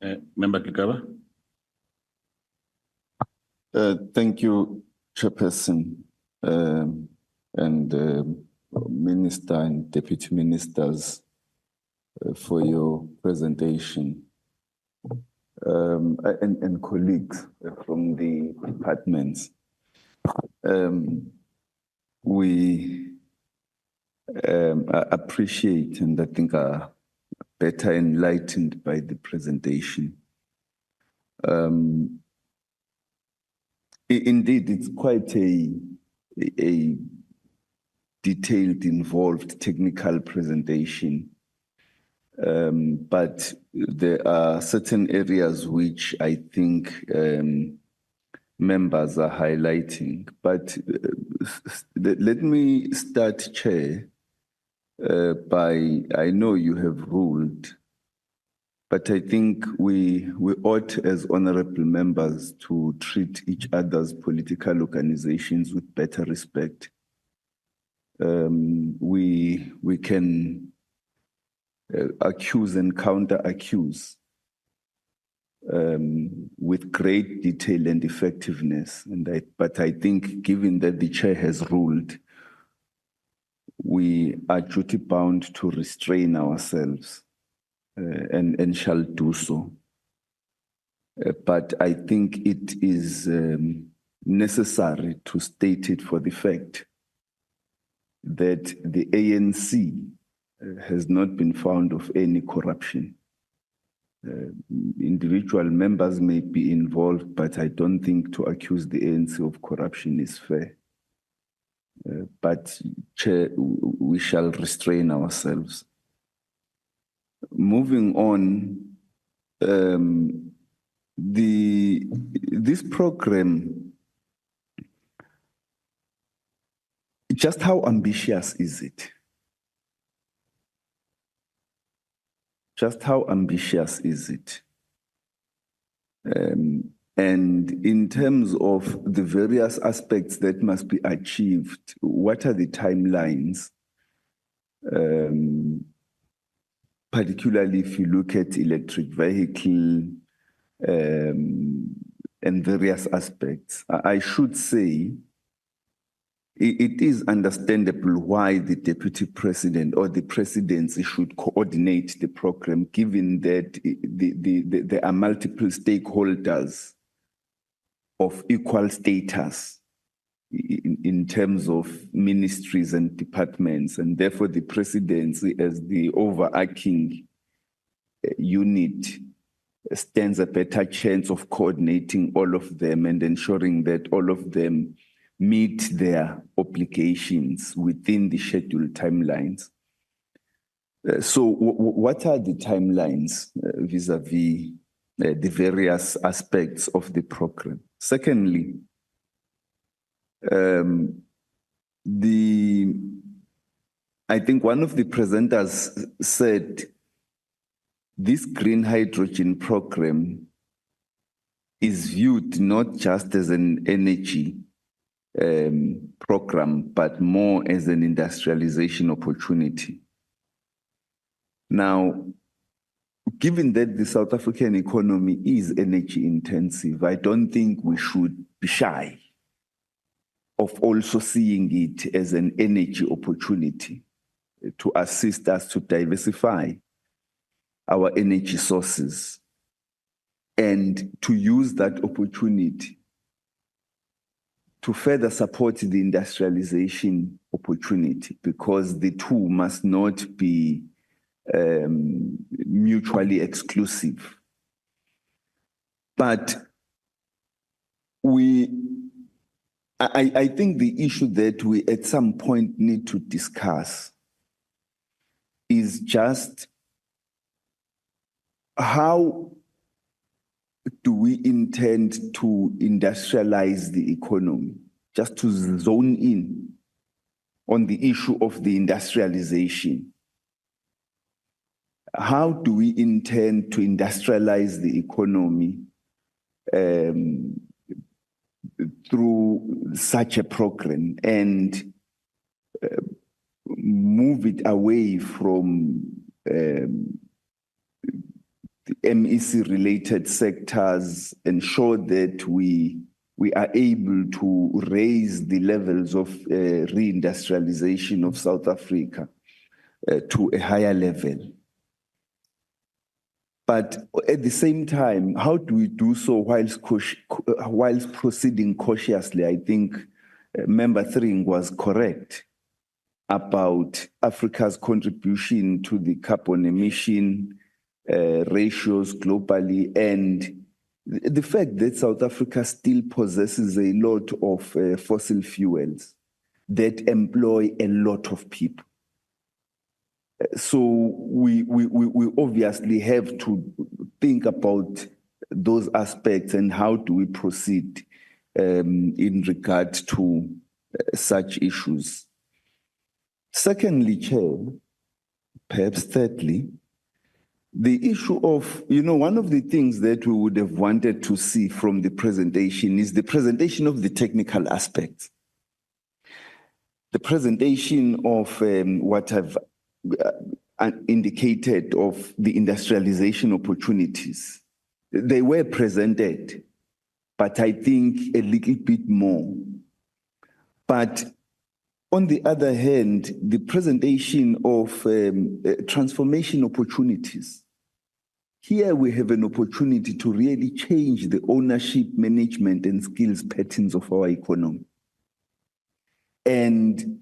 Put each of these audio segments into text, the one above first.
Member Gigaba. Thank you, Chairperson, and Minister and Deputy Ministers for your presentation, and colleagues from the departments. We appreciate and I think are better enlightened by the presentation. Indeed, it's quite a detailed, involved technical presentation, but there are certain areas which I think members are highlighting. But let me start, Chair, by, I know you have ruled, but I think we ought as honorable members to treat each other's political organizations with better respect. We can accuse and counter-accuse with great detail and effectiveness. But I think given that the chair has ruled, we are duty bound to restrain ourselves and shall do so. But I think it is necessary to state it for the fact that the ANC has not been found of any corruption. Individual members may be involved, but I don't think to accuse the ANC of corruption is fair. But Chair, we shall restrain ourselves. Moving on, this program, just how ambitious is it? Just how ambitious is it? And in terms of the various aspects that must be achieved, what are the timelines? Particularly if you look at electric vehicle and various aspects. I should say, it is understandable why the Deputy President or the Presidency should coordinate the program, given that there are multiple stakeholders of equal status in terms of ministries and departments, and therefore the Presidency as the overarching unit stands a better chance of coordinating all of them and ensuring that all of them meet their obligations within the scheduled timelines. So what are the timelines vis-a-vis the various aspects of the program? Secondly, I think one of the presenters said this green hydrogen program is viewed not just as an energy program, but more as an industrialization opportunity. Now, given that the South African economy is energy intensive, I don't think we should be shy of also seeing it as an energy opportunity to assist us to diversify our energy sources and to use that opportunity to further support the industrialization opportunity, because the two must not be mutually exclusive. But I think the issue that we at some point need to discuss is just how do we intend to industrialize the economy? Just to zone in on the issue of the industrialization. How do we intend to industrialize the economy through such a program and move it away from MEC-related sectors, ensure that we are able to raise the levels of reindustrialization of South Africa to a higher level. But at the same time, how do we do so whilst proceeding cautiously? I think Member Thring was correct about Africa's contribution to the carbon emission ratios globally, and the fact that South Africa still possesses a lot of fossil fuels that employ a lot of people. So we obviously have to think about those aspects and how do we proceed in regard to such issues. Secondly, Chair, perhaps thirdly, the issue of, one of the things that we would have wanted to see from the presentation is the presentation of the technical aspects. The presentation of what I've indicated of the industrialization opportunities. They were presented, but I think a little bit more. But on the other hand, the presentation of transformation opportunities. Here we have an opportunity to really change the ownership, management, and skills patterns of our economy and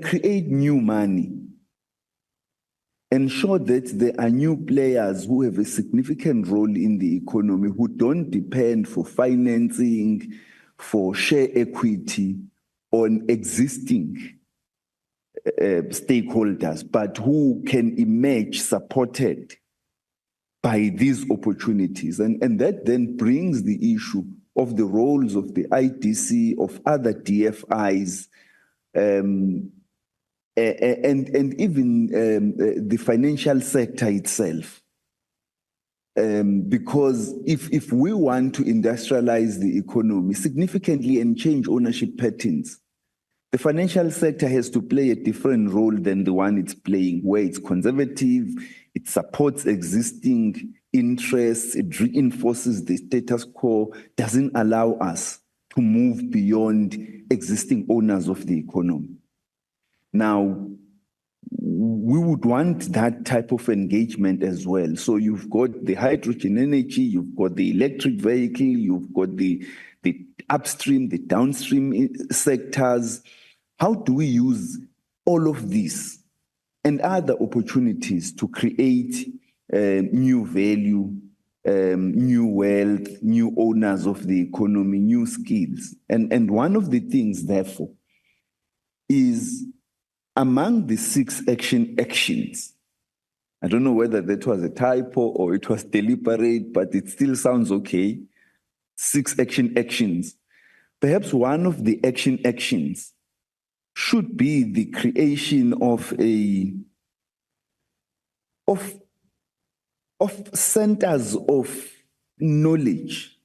create new money. Ensure that there are new players who have a significant role in the economy, who don't depend for financing, for share equity on existing stakeholders, but who can emerge supported by these opportunities. And that then brings the issue of the roles of the IDC, of other DFIs, and even the financial sector itself. Because if we want to industrialize the economy significantly and change ownership patterns, the financial sector has to play a different role than the one it's playing, where it's conservative, it supports existing interests, it reinforces the status quo, doesn't allow us to move beyond existing owners of the economy. Now, we would want that type of engagement as well. So you've got the hydrogen energy, you've got the electric vehicle, you've got the upstream, the downstream sectors. How do we use all of these and other opportunities to create new value, new wealth, new owners of the economy, new skills? And one of the things, therefore, is among the 6 actions, I don't know whether that was a typo or it was deliberate, but it still sounds okay. 6 actions. Perhaps one of the actions should be the creation of centers of knowledge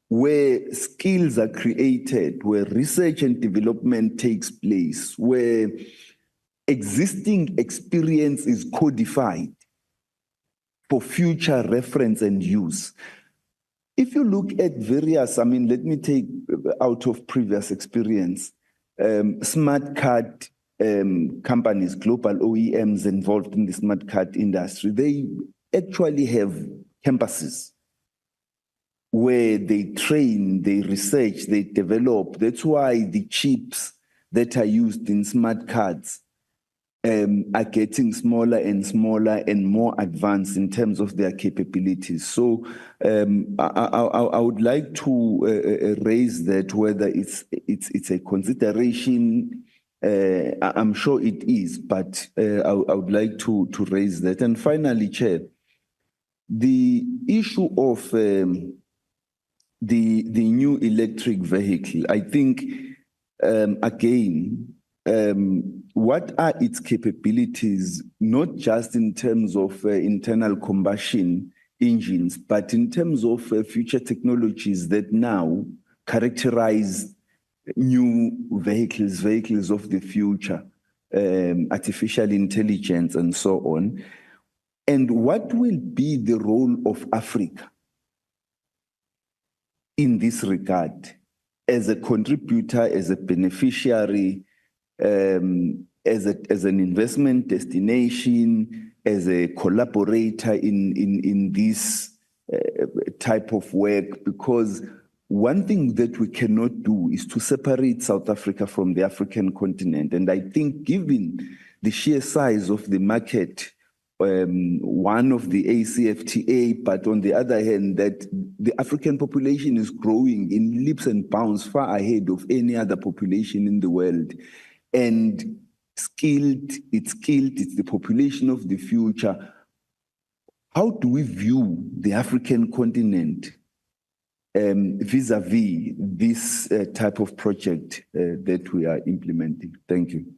where skills are created, where research and development takes place, where existing experience is codified for future reference and use. If you look at various, let me take out of previous experience, smart card companies, global OEMs involved in the smart card industry, they actually have campuses where they train, they research, they develop. That's why the chips that are used in smart cards are getting smaller and smaller and more advanced in terms of their capabilities. So I would like to raise that, whether it's a consideration. I'm sure it is, but I would like to raise that. And finally, Chair, the issue of the new electric vehicle, I think, again, what are its capabilities, not just in terms of internal combustion engines, but in terms of future technologies that now characterize new vehicles of the future, artificial intelligence and so on. And what will be the role of Africa in this regard as a contributor, as a beneficiary, as an investment destination, as a collaborator in this type of work? Because one thing that we cannot do is to separate South Africa from the African continent. And I think given the sheer size of the market, one of the ACFTA, but on the other hand, that the African population is growing in leaps and bounds far ahead of any other population in the world. And it's the population of the future. How do we view the African continent vis-a-vis this type of project that we are implementing? Thank you.